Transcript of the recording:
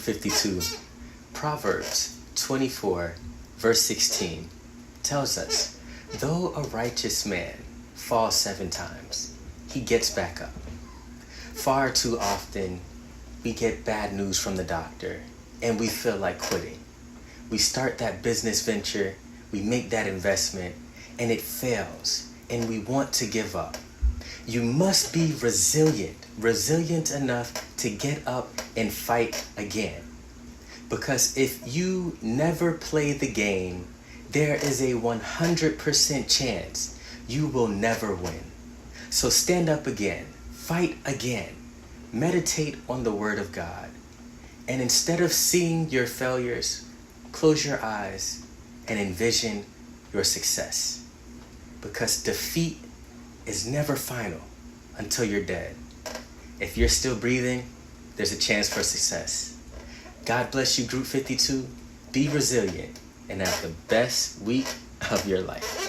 52, Proverbs 24, verse 16 tells us, though a righteous man falls 7 times, he gets back up. Far too often, we get bad news from the doctor and we feel like quitting. We start that business venture, we make that investment, and it fails, and we want to give up. You must be resilient enough to get up and fight again. Because if you never play the game, there is a 100% chance you will never win. So stand up again, fight again, meditate on the Word of God, and instead of seeing your failures, close your eyes and envision your success. Because defeat is never final until you're dead. If you're still breathing, there's a chance for success. God bless you, Group 52. Be resilient and have the best week of your life.